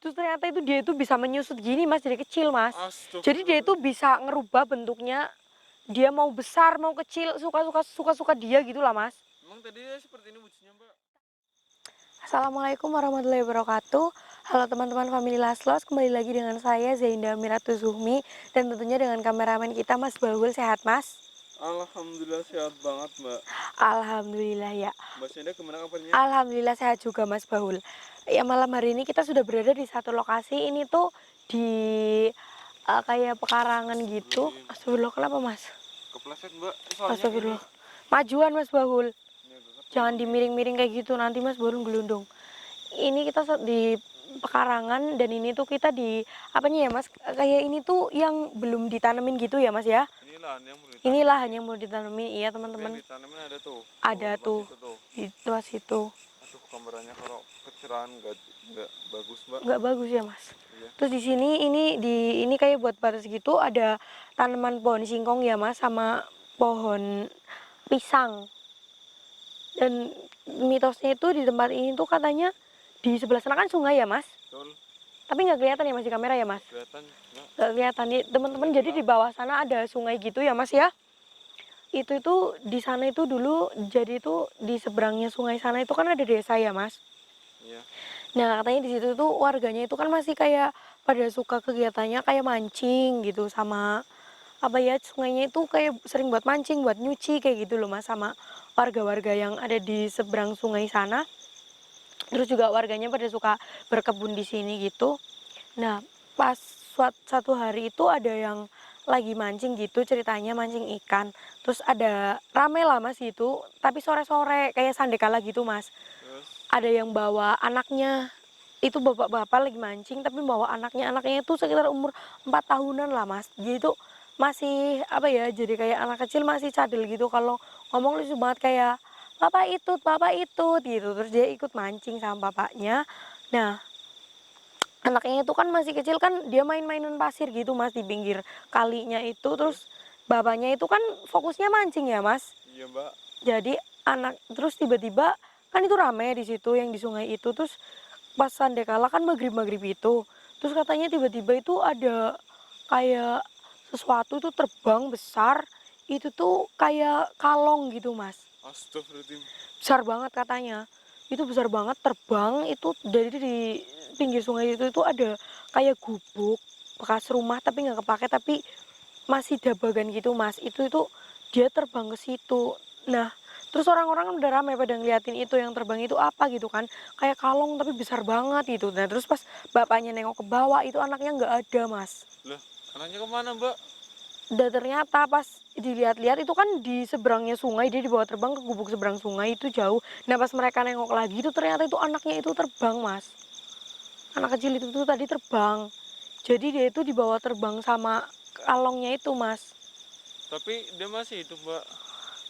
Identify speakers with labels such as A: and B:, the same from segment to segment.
A: Terus ternyata itu dia itu bisa menyusut gini Mas, jadi kecil Mas. Jadi dia itu
B: Astagfirullahaladzim.
A: bisa ngerubah bentuknya, dia mau besar, mau kecil, suka-suka dia gitu lah Mas.
B: Emang tadinya seperti ini wujudnya, Mbak?
A: Assalamualaikum warahmatullahi wabarakatuh. Halo teman-teman family Laslos, kembali lagi dengan saya Zainda Miratu Zuhmi. Dan tentunya dengan kameramen kita Mas Bahul, sehat Mas?
B: Alhamdulillah sehat banget, Mbak.
A: Alhamdulillah ya.
B: Mbak Senda gimana kabarnya?
A: Alhamdulillah sehat juga Mas Bahul. Ya malam hari ini kita sudah berada di satu lokasi, ini tuh di kayak pekarangan gitu.
B: Astagfirullahaladzim.
A: Astagfirullah, kenapa Mas?
B: Kepleset, Mbak. Soalnya ini.
A: Astagfirullah. Majuan Mas Bahul.
B: Ini agak
A: Jangan
B: ketolong nih.
A: dimiring-miring kayak gitu, nanti Mas Bahul gelundung. Ini kita di pekarangan dan ini tuh kita di apanya ya Mas? Kayak ini tuh yang belum ditanemin gitu ya Mas ya?
B: Ini lahan yang mau
A: Ini
B: ditanamin
A: lahan
B: nih.
A: yang mau ditanemin, iya
B: Tapi yang
A: teman-teman.
B: ditanamin ada tuh. Tuh,
A: Ada
B: depan
A: tuh
B: situ tuh.
A: di luar situ.
B: Aduh, gambarannya kalau kecerahan nggak bagus, Mbak.
A: Nggak bagus ya Mas.
B: Iya.
A: Terus di sini ini kayak buat batas gitu ada tanaman pohon singkong ya Mas sama pohon pisang. Dan mitosnya itu di tempat ini tuh katanya di sebelah sana kan sungai ya Mas.
B: Betul.
A: Tapi nggak kelihatan ya Mas di kamera ya Mas.
B: Kelihatan, Mbak.
A: Nggak kelihatan nih teman-teman.
B: Sungai
A: Jadi di
B: gelap.
A: bawah sana ada sungai gitu ya Mas ya. Itu di sana itu dulu jadi itu di seberangnya sungai sana itu kan ada desa ya Mas.
B: Iya.
A: Nah katanya di situ tuh warganya itu kan masih kayak pada suka kegiatannya kayak mancing gitu sama apa ya, sungainya itu kayak sering buat mancing, buat nyuci kayak gitu loh Mas, sama warga-warga yang ada di seberang sungai sana. Terus juga warganya pada suka berkebun di sini gitu. Nah pas satu hari itu ada yang lagi mancing gitu, ceritanya mancing ikan. Terus ada rame lah Mas gitu, tapi sore-sore kayak sandekala gitu Mas.
B: Terus
A: Ada yang bawa anaknya, itu bapak-bapak lagi mancing tapi bawa anaknya itu sekitar umur 4 tahunan lah Mas. Dia itu masih apa ya, jadi kayak anak kecil masih cadel gitu, kalau ngomong lucu banget kayak bapak itu gitu. Terus dia ikut mancing sama bapaknya. Nah anaknya itu kan masih kecil kan, dia main-mainan pasir gitu Mas di pinggir kalinya itu. Terus bapaknya itu kan fokusnya mancing ya Mas.
B: iya, Mbak.
A: Jadi terus tiba-tiba kan itu rame di situ yang di sungai itu. Terus pas sandekala kan maghrib itu, terus katanya tiba-tiba itu ada kayak sesuatu itu terbang besar, itu tuh kayak kalong gitu Mas,
B: Astagfirullahaladzim.
A: besar banget katanya. Itu besar banget terbang itu dari di pinggir sungai itu ada kayak gubuk bekas rumah tapi nggak kepake, tapi masih dabagan gitu Mas. Itu dia terbang ke situ. Nah terus orang-orang kan udah ramai pada ngeliatin itu yang terbang itu apa gitu kan, kayak kalong tapi besar banget itu. Nah terus pas bapaknya nengok ke bawah, itu anaknya nggak ada Mas.
B: Lah, anaknya kemana, Mbak?
A: Dan ternyata pas dilihat-lihat itu kan di seberangnya sungai, dia dibawa terbang ke gubuk seberang sungai itu jauh. Nah pas mereka nengok lagi itu ternyata itu anaknya itu terbang Mas. Anak kecil itu tuh tadi terbang. Jadi dia itu dibawa terbang sama kalongnya itu Mas.
B: Tapi dia masih hidup, Mbak.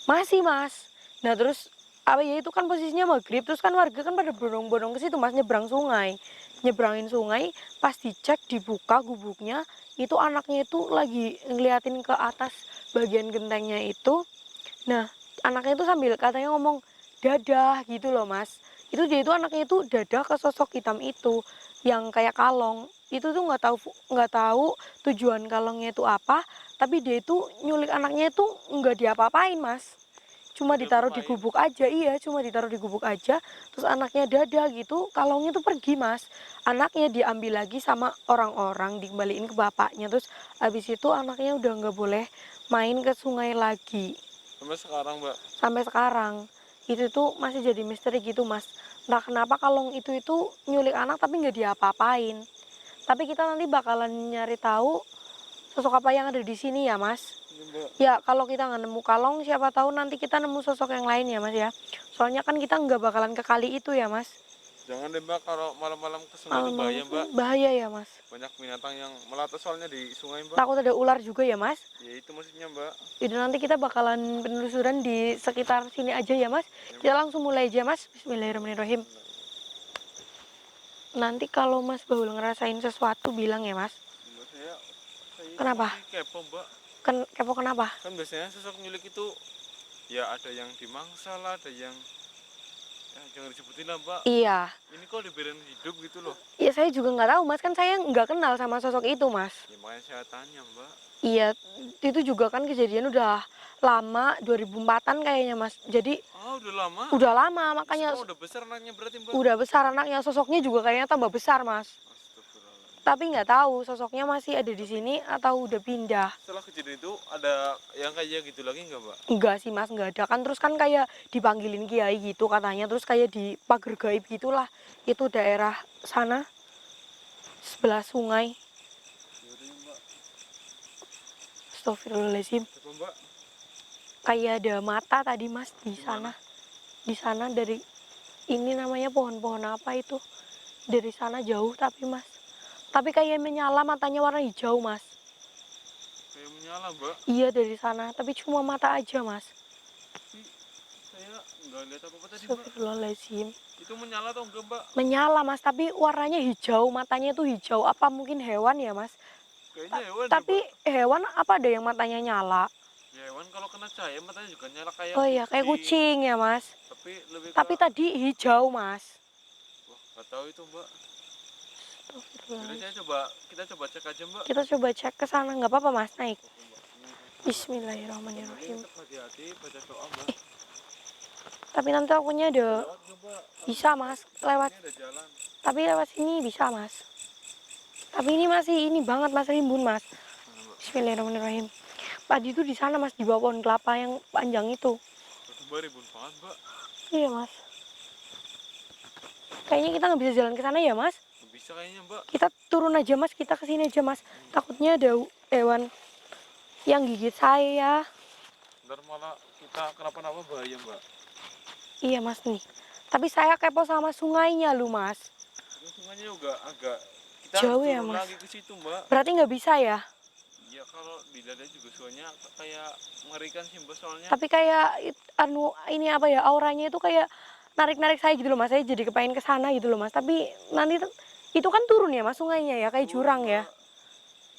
A: Masih Mas. Nah terus apa ya, itu kan posisinya maghrib, terus kan warga kan pada bondong-bondong ke situ Mas, nyebrang sungai. Nyebrangin sungai, pas dicek dibuka gubuknya, itu anaknya itu lagi ngeliatin ke atas bagian gentengnya itu. Nah anaknya itu sambil katanya ngomong dadah gitu loh Mas. Itu dia itu anaknya itu dadah ke sosok hitam itu yang kayak kalong. Itu tuh nggak tahu tujuan kalongnya itu apa, tapi dia itu nyulik anaknya itu nggak diapa-apain Mas, cuma
B: Nggak
A: ditaruh di
B: diapa-apain.
A: gubuk aja. Iya cuma ditaruh di gubuk aja. Terus anaknya dadah gitu, kalongnya tuh pergi Mas. Anaknya diambil lagi sama orang-orang, dikembaliin ke bapaknya. Terus habis itu anaknya udah nggak boleh main ke sungai lagi
B: Sampai sekarang, Mbak.
A: sampai sekarang. Itu tuh masih jadi misteri gitu Mas, nah kenapa kalong itu nyulik anak tapi nggak diapa-apain. Tapi kita nanti bakalan nyari tahu sosok apa yang ada di sini ya Mas.
B: Iya, Mbak.
A: Ya kalau kita nggak nemu kalong, siapa tahu nanti kita nemu sosok yang lain ya Mas ya. Soalnya kan kita nggak bakalan ke kali itu ya Mas.
B: Jangan deh, Mbak, kalau malam-malam ke sungai itu
A: Malam-malam
B: bahaya,
A: itu
B: Mbak.
A: bahaya ya Mas.
B: Banyak binatang yang melata soalnya di sungai, Mbak.
A: Takut ada ular juga ya Mas.
B: Ya itu maksudnya, Mbak.
A: Jadi nanti kita bakalan penelusuran di sekitar sini aja ya Mas.
B: Ya,
A: Kita
B: Mbak.
A: langsung mulai aja Mas. Bismillahirrahmanirrahim. Nanti kalau Mas Baul ngerasain sesuatu bilang ya Mas.
B: Mbak, saya itu
A: Kenapa?
B: masih kepo, Mbak.
A: Kepo kenapa?
B: Kan biasanya sosok nyulik itu ya ada yang dimangsa lah, ada yang Ya, jangan disebutin lah mbak.
A: Iya.
B: Ini kok dibiarin hidup gitu loh.
A: Ya saya juga nggak tahu mas, kan saya nggak kenal sama sosok itu mas.
B: Ya makanya saya tanya mbak.
A: Iya, itu juga kan kejadian udah lama, 2004-an kayaknya mas. Jadi
B: Ah udah lama.
A: udah lama, makanya
B: Sekarang udah besar anaknya berarti mbak.
A: udah besar anaknya, sosoknya juga kayaknya tambah besar mas.
B: Astagfirullahaladzim.
A: Tapi nggak tahu sosoknya masih ada di sini atau udah pindah.
B: Setelah kejadian itu ada yang kayak gitu lagi nggak mbak?
A: Enggak sih mas, nggak ada kan. Terus kan kayak dipanggilin kiai gitu katanya. Terus kayak di pagar gaib gitulah. Itu daerah sana, sebelah sungai.
B: Yaudah ya mbak.
A: Astagfirullahaladzim.
B: Apa mbak?
A: Kayak ada mata tadi mas di
B: Gimana?
A: sana. Di sana dari ini namanya pohon-pohon apa itu? Dari sana jauh tapi mas. Tapi kayak menyala matanya warna hijau mas.
B: Kayak menyala mbak.
A: Iya dari sana, tapi cuma mata aja mas.
B: Tapi saya nggak lihat apa-apa tadi mbak.
A: Astagfirullahaladzim.
B: Itu menyala atau enggak mbak?
A: Menyala mas, tapi warnanya hijau, matanya itu hijau. Apa mungkin hewan ya mas?
B: Kayaknya hewan ya
A: Tapi
B: mbak.
A: hewan apa ada yang matanya nyala?
B: Ya hewan kalau kena cahaya matanya juga nyala kayak
A: Oh iya, kayak kucing ya mas.
B: Tapi lebih ke...
A: Tapi tadi hijau mas.
B: Wah nggak tahu itu mbak. Jadi
A: Astagfirullahaladzim.
B: kita coba cek aja mbak.
A: Kita coba cek ke sana, nggak apa-apa mas, naik.
B: Oke, mbak. Ini
A: Bismillahirrahmanirrahim.
B: tetap hati-hati baca doa mbak.
A: Tapi nanti takutnya ada,
B: Lewat nggak mbak?
A: bisa mas, lewat.
B: Ini ada jalan.
A: Tapi lewat sini bisa mas. Tapi ini masih ini banget mas, rimbun mas.
B: Mana mbak?
A: Bismillahirrahmanirrahim. Tadi itu di sana mas, di bawah pohon kelapa yang panjang itu.
B: Itu mbak ribut banget mbak.
A: Iya mas. Kayaknya kita nggak bisa jalan ke sana ya mas.
B: Nggak bisa kayaknya mbak.
A: Kita turun aja mas, kita kesini aja mas. Takutnya ada hewan yang gigit saya.
B: Ntar malah kita kenapa-napa bahaya mbak.
A: Iya mas nih. Tapi saya kepo sama sungainya lu mas.
B: Ini sungainya juga agak kita
A: Jauh
B: harus
A: ya,
B: turun
A: Mas?
B: lagi ke situ mbak.
A: Berarti nggak bisa ya?
B: Iya kalau dilihat juga sungainya kayak mengerikan sih mbak soalnya.
A: Tapi kayak anu ini apa ya, auranya itu kayak narik-narik saya gitu loh mas. Saya jadi kepengen ke sana gitu loh mas. Tapi nanti itu kan turun ya mas sungainya ya, kayak
B: Turun,
A: jurang ya.
B: Mbak.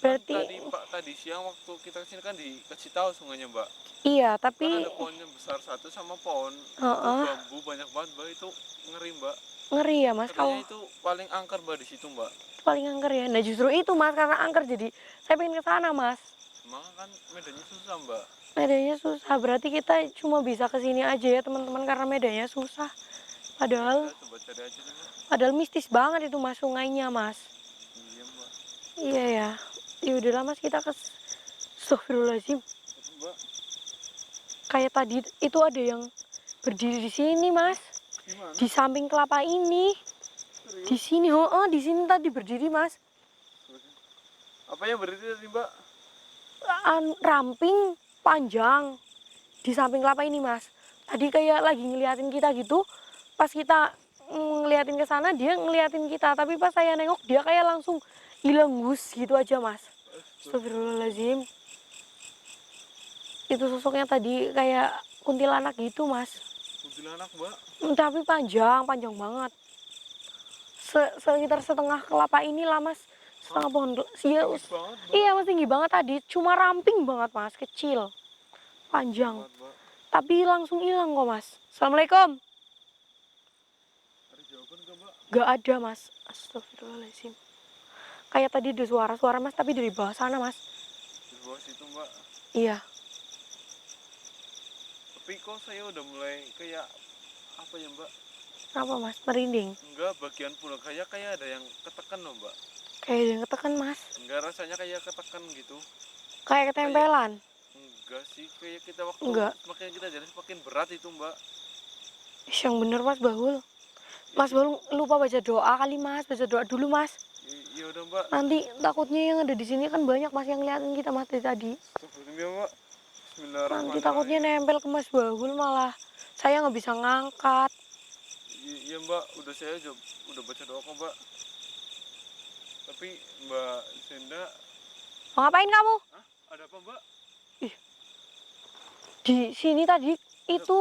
A: Berarti
B: Kan tadi siang waktu kita kesini kan dikasih tahu sungainya mbak.
A: iya,
B: Kan
A: tapi
B: ada pohonnya besar satu sama pohon itu
A: heeh,
B: bambu banyak banget mbak, itu ngeri mbak.
A: ngeri ya mas kalau
B: Katanya itu paling angker mbak di situ mbak.
A: paling angker ya. Nah justru itu mas, karena angker jadi saya pengen ke sana mas.
B: Emang kan medannya susah mbak.
A: Medannya susah, berarti kita cuma bisa ke sini aja ya teman-teman karena medannya susah. Padahal
B: Kita coba cari aja nih mbak.
A: padahal mistis banget itu mas sungainya mas.
B: Iya mbak.
A: Iya ya. Ya udahlah mas, kita ke Astagfirullahaladzim.
B: Apa mbak?
A: Kayak tadi itu ada yang berdiri di sini mas,
B: Gimana?
A: di samping kelapa ini. Di
B: Serius?
A: sini, oh di sini tadi berdiri mas.
B: Apa yang berdiri tadi mbak?
A: Ramping panjang di samping kelapa ini mas. Tadi kayak lagi ngeliatin kita gitu. Pas kita ngeliatin ke sana dia ngeliatin kita, tapi pas saya nengok dia kayak langsung hilang gus gitu aja mas. Astagfirullahaladzim. Itu sosoknya tadi kayak kuntilanak gitu mas.
B: Kuntilanak mbak.
A: Tapi panjang, panjang banget. Sekitar setengah kelapa inilah mas. Setengah pohon. Iya,
B: Tinggi banget mbak.
A: iya mas, tinggi banget tadi. Cuma ramping banget mas, kecil. Panjang.
B: Banget, mbak.
A: Tapi langsung hilang kok mas. Assalamualaikum.
B: Ada jawaban nggak mbak?
A: Gak ada mas. Astagfirullahaladzim. Kayak tadi ada suara-suara mas, tapi dari bawah sana mas.
B: Di bawah situ mbak.
A: Iya.
B: Tapi kok saya udah mulai kayak apa ya mbak?
A: Kenapa mas? Merinding.
B: Enggak, bagian pulau kayak ada yang ketekan loh mbak.
A: Kayak ada yang ketekan mas.
B: Enggak, rasanya kayak ketekan gitu.
A: Kayak ketempelan.
B: Enggak sih, kayak kita waktu
A: Enggak.
B: semakin kita jalan semakin berat itu mbak.
A: Ih, yang bener mas Bahul. Mas Bahul lupa baca doa kali mas. Baca doa dulu mas.
B: Iya udah mbak.
A: Nanti takutnya yang ada di sini kan banyak mas yang ngeliatin kita mas dari tadi.
B: Astagfirullahaladzim ya mbak.
A: Nanti
B: Bismillahirrahmanirrahim.
A: takutnya nempel ke mas Bahul malah saya nggak bisa ngangkat.
B: Iya mbak, saya udah baca doa kok mbak. Tapi mbak Senda,
A: Mau ngapain kamu?
B: ah ada apa mbak?
A: Di sini tadi itu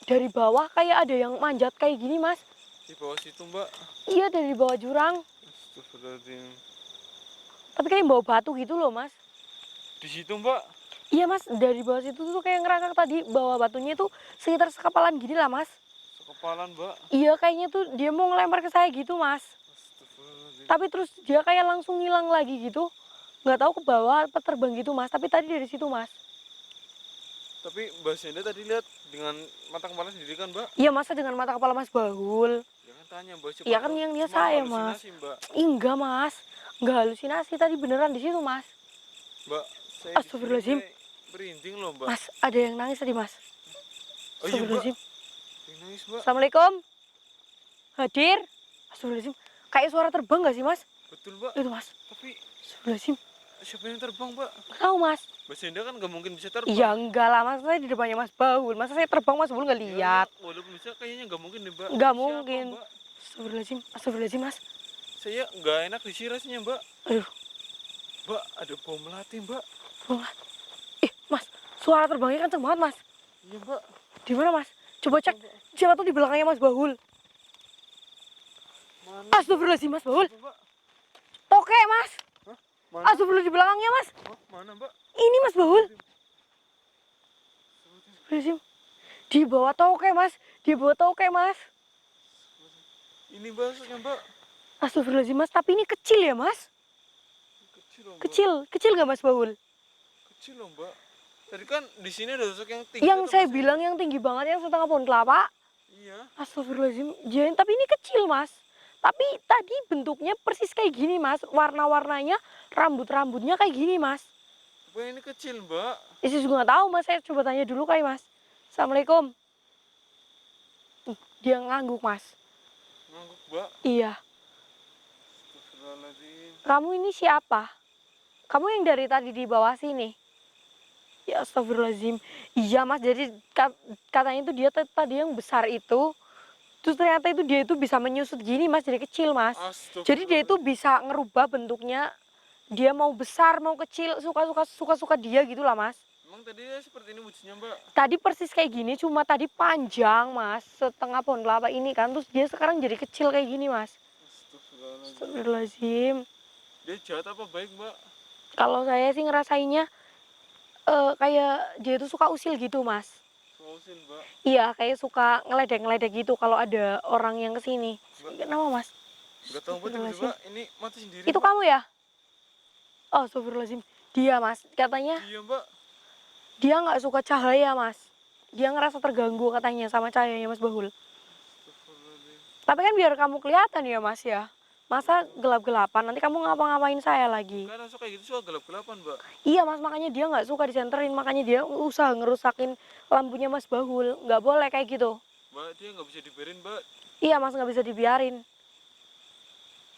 A: dari bawah kayak ada yang manjat kayak gini mas.
B: Di bawah situ mbak.
A: Iya dari bawah jurang.
B: Astagfirullahaladzim.
A: Tapi kayak bawa batu gitu loh mas.
B: Di situ mbak.
A: Iya mas, dari bawah situ tuh kayak ngerasa tadi bawa batunya itu sekitar sekapalan gini lah mas.
B: Sekepalan kepalan mbak.
A: Iya kayaknya tuh dia mau ngelempar ke saya gitu mas.
B: Astagfirullahaladzim.
A: Tapi terus dia kayak langsung hilang lagi gitu. Nggak tahu ke bawah apa terbang gitu mas. Tapi tadi dari situ mas.
B: Tapi Mbak Senda tadi lihat dengan mata kepala sendiri kan mbak?
A: Iya masa dengan mata kepala mas Bahul.
B: Ya kan tanya mbak, siapa
A: Iya kan
B: tahu
A: yang lihat
B: cuma
A: saya mas.
B: halusinasi mbak.
A: Ih, enggak mas. Enggak halusinasi tadi beneran di situ mas.
B: Mbak, saya di sini
A: Astagfirullahaladzim.
B: saya merinding loh mbak.
A: Mas ada yang nangis tadi mas.
B: Oh iya mbak,
A: Astagfirullahaladzim.
B: yang nangis mbak.
A: Assalamualaikum. Hadir. Astagfirullahaladzim. Kayak suara terbang gak sih mas?
B: Betul mbak.
A: Itu mas.
B: Tapi
A: Astagfirullahaladzim.
B: siapa yang terbang mbak?
A: Nggak tahu mas.
B: Mbak Senda kan nggak mungkin bisa terbang.
A: Ya enggak lah mas. Saya di depannya mas Bahul. Masa saya terbang mas Bahul nggak
B: Ya,
A: lihat?
B: mbak, walaupun bisa kayaknya nggak mungkin deh mbak.
A: Nggak
B: Siapa,
A: mungkin.
B: mbak?
A: Astagfirullahaladzim. Astagfirullahaladzim mas.
B: Saya nggak enak di rasanya mbak.
A: Aduh.
B: Mbak, ada bom melati mbak.
A: Bunga. Ih mas. Suara terbangnya kenceng banget mas.
B: Iya mbak.
A: Di mana mas? Coba cek. Siapa tuh di belakangnya mas Bahul?
B: Mana?
A: Astagfirullahaladzim mas Bahul.
B: Siapa, mbak?
A: Toke mas.
B: Hah? Mana?
A: Astagfirullah di belakangnya mas.
B: Hah? Mana mbak?
A: Ini mas Bahul. Astagfirullahaladzim. Di bawah toke mas. Di bawah toke mas.
B: Ini bahasanya mbak.
A: Astagfirullahaladzim mas. Tapi ini kecil ya mas.
B: Kecil loh mbak.
A: Kecil. Kecil gak mas Bahul?
B: Kecil loh mbak. Tadi kan di sini ada sosok yang tinggi.
A: Yang
B: atau
A: saya
B: masih-
A: bilang yang tinggi banget yang setengah pohon kelapa.
B: Iya.
A: Astagfirullahaladzim. Jangan, tapi ini kecil mas. Tapi tadi bentuknya persis kayak gini mas. Warna-warnanya, rambut-rambutnya kayak gini mas.
B: Tapi ini kecil mbak.
A: Saya juga nggak tahu mas. Saya coba tanya dulu kayak mas. Assalamualaikum. Dia ngangguk mas.
B: Ngangguk mbak.
A: Iya.
B: Astagfirullahaladzim.
A: Kamu ini siapa? Kamu yang dari tadi di bawah sini? Ya astagfirullahaladzim. Iya mas, jadi katanya itu dia tadi yang besar itu. Terus ternyata itu dia itu bisa menyusut gini mas, jadi kecil mas. Jadi dia itu bisa ngerubah bentuknya. Dia mau besar, mau kecil, suka-suka dia gitu lah mas.
B: Emang tadi seperti ini wujudnya mbak?
A: Tadi persis kayak gini, cuma tadi panjang mas. Setengah pohon kelapa ini kan, terus dia sekarang jadi kecil kayak gini mas.
B: Astagfirullahaladzim.
A: Astagfirullahaladzim.
B: Dia jahat apa baik mbak?
A: Kalau saya sih ngerasainnya kayak dia itu suka usil gitu mas.
B: Sausin mbak.
A: Iya kayak suka ngeledek-ngeledek gitu kalau ada orang yang kesini. Kenapa mas?
B: Gak tahu mbak, tiba-tiba ini mati sendiri
A: Itu
B: mbak.
A: kamu ya? Oh astagfirullahaladzim. Dia mas, katanya
B: Iya mbak.
A: dia nggak suka cahaya mas. Dia ngerasa terganggu katanya sama cahayanya mas Bahul.
B: Astagfirullahaladzim.
A: Tapi kan biar kamu kelihatan ya mas ya. Masa gelap-gelapan, nanti kamu ngapa-ngapain saya lagi.
B: Kan langsung kayak gitu suka gelap-gelapan mbak.
A: Iya mas, makanya dia nggak suka disenterin, makanya dia usaha ngerusakin lampunya mas Bahul. Nggak boleh kayak gitu.
B: Mbak, dia nggak bisa dibiarin mbak.
A: Iya mas, nggak bisa dibiarin.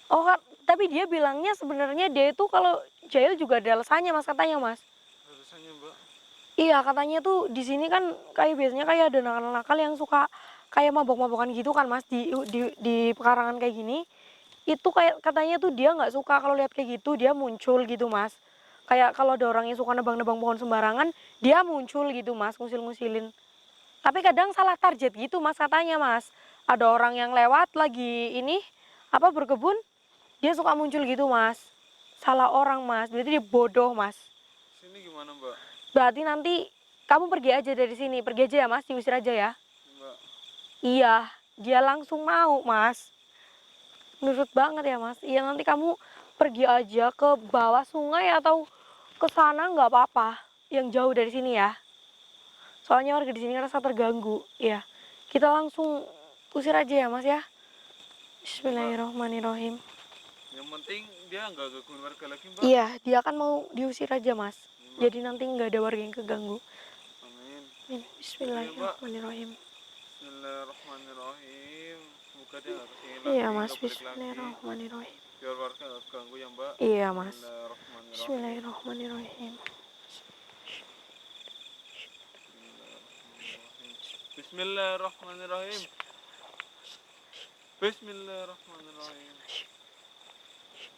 A: Oh kan, tapi dia bilangnya sebenarnya dia itu kalau jahil juga ada alasannya mas, katanya mas.
B: Harusnya mbak.
A: Iya katanya tuh di sini kan kayak biasanya kayak ada nakal-nakal yang suka kayak mabok-mabokan gitu kan mas di pekarangan kayak gini. Itu kayak katanya tuh dia nggak suka kalau lihat kayak gitu, dia muncul gitu mas. Kayak kalau ada orang yang suka nebang-nebang pohon sembarangan, dia muncul gitu mas, ngusil-ngusilin. Tapi kadang salah target gitu mas katanya mas. Ada orang yang lewat lagi ini apa berkebun, dia suka muncul gitu mas. Salah orang mas, berarti dia bodoh mas.
B: Sini gimana mbak?
A: Berarti nanti kamu pergi aja dari sini, pergi aja ya mas, diusir aja ya.
B: Mbak.
A: Iya, dia langsung mau mas. Nurut banget ya mas. Iya nanti kamu pergi aja ke bawah sungai atau ke sana nggak apa-apa. Yang jauh dari sini ya. Soalnya warga di sini ngerasa terganggu. Iya. Kita langsung usir aja ya mas ya. Bismillahirrahmanirrahim.
B: Yang penting dia nggak gangguin warga lagi mbak.
A: Iya, dia kan mau diusir aja mas.
B: Mbak.
A: Jadi nanti nggak ada warga yang keganggu.
B: Amin.
A: Bismillahirrahmanirrahim.
B: Bismillahirrahmanirrahim. Semoga dia nggak kesini lagi.
A: Iya mas,
B: nggak balik lagi.
A: bismillahirrahmanirrahim.
B: Biar warga nggak ganggu ya mbak.
A: Iya mas.
B: Bismillahirrahmanirrahim.
A: Bismillahirrahmanirrahim.
B: Bismillahirrahmanirrahim. Bismillahirrahmanirrahim.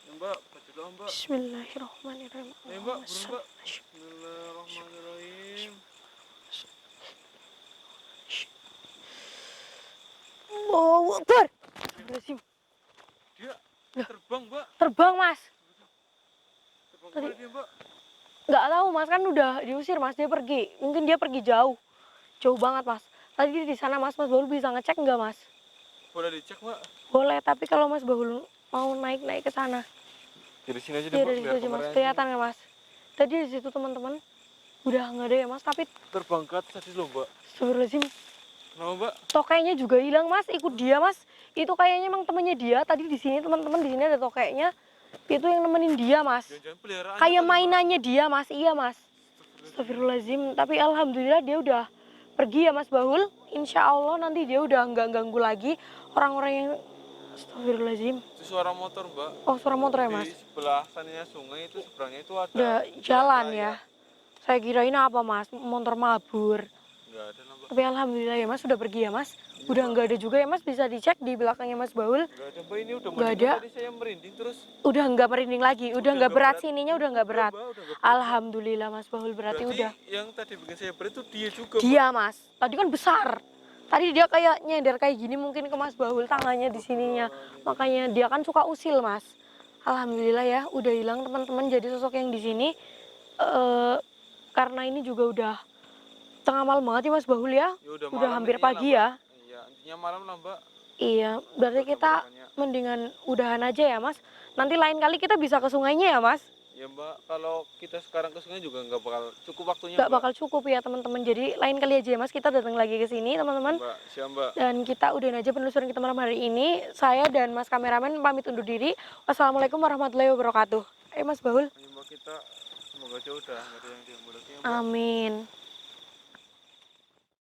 B: Ya mbak, baca doa mbak.
A: Bismillahirrahmanirrahim.
B: Ya mbak, burung mbak. Bismillahirrahmanirrahim.
A: Allahu Akbar. Astagfirullahaladzim.
B: Dia terbang mbak.
A: Terbang mas.
B: Terbang
A: Tadi-
B: kemana dia mbak?
A: Nggak tahu mas, kan udah diusir mas, dia pergi. Mungkin dia pergi jauh. Jauh banget mas. Tadi di sana Mas, Mas Baul bisa ngecek nggak Mas?
B: Boleh dicek mbak.
A: Boleh, tapi kalau Mas Baul mau naik ke sana,
B: Dari sini aja deh
A: iya
B: mbak,
A: dari situ
B: biar
A: aja Mas,
B: kameranya
A: kelihatan ya Mas. Tadi di situ teman-teman udah nggak ada ya Mas, tapi
B: terbang ke atas tadi loh mbak.
A: astagfirullahaladzim,
B: Kenapa mbak?
A: tokeknya juga hilang Mas, ikut dia Mas. Itu kayaknya emang temennya dia. Tadi di sini teman-teman di sini ada tokeknya. Itu yang nemenin dia Mas.
B: Jangan-jangan peliharaannya
A: Kayak
B: kali, Mbak.
A: mainannya dia Mas, iya Mas. Astagfirullahaladzim, tapi alhamdulillah dia udah pergi ya Mas Bahul. Insya Allah nanti dia udah nggak ganggu lagi orang-orang yang astagfirullahaladzim.
B: Itu suara motor mbak.
A: Oh suara motor ya
B: Di
A: Mas?
B: sebelah sananya sungai itu seberangnya itu ada
A: Udah jalan ya. Saya kirain apa Mas, motor mabur.
B: Nggak ada lah mbak.
A: Tapi alhamdulillah ya Mas sudah pergi ya Mas. Udah nggak ada juga ya Mas, bisa dicek di belakangnya Mas Baul.
B: Nggak ada mbak, ini udah
A: Nggak
B: merinding
A: ada.
B: tadi saya merinding terus.
A: Udah nggak merinding lagi, udah nggak berat sininya, udah nggak berat.
B: Mbak, udah nggak berat, Mbak.
A: Alhamdulillah Mas Bahul berarti udah.
B: Yang tadi bikin saya berat itu dia juga
A: Dia Mas, tadi kan besar. Tadi dia kayak nyender kayak gini mungkin ke Mas Bahul tangannya di sininya. Makanya dia kan suka usil Mas. Alhamdulillah ya udah hilang teman-teman, jadi sosok yang di sini karena ini juga udah tengah malam banget ya Mas Bahul ya.
B: Ya udah
A: Udah
B: malam
A: hampir
B: intinya
A: pagi
B: lah,
A: ya.
B: Mbak. Iya, intinya malam lah mbak.
A: Iya, berarti
B: Udah
A: kita
B: makanya.
A: mendingan udahan aja ya Mas. Nanti lain kali kita bisa ke sungainya ya Mas.
B: Ya mbak, kalau kita sekarang ke sungai juga nggak bakal cukup waktunya
A: Gak
B: mbak.
A: bakal cukup ya teman-teman. Jadi lain kali aja ya Mas kita datang lagi ke sini teman-teman.
B: Mbak, siap mbak.
A: Dan kita udahin aja penelusuran kita malam hari ini. Saya dan Mas kameramen pamit undur diri. Wassalamualaikum warahmatullahi wabarakatuh. Mas Bahul.
B: Ayo mbak, kita semoga aja udah nggak ada yang diambil lagi ya mbak.
A: Amin.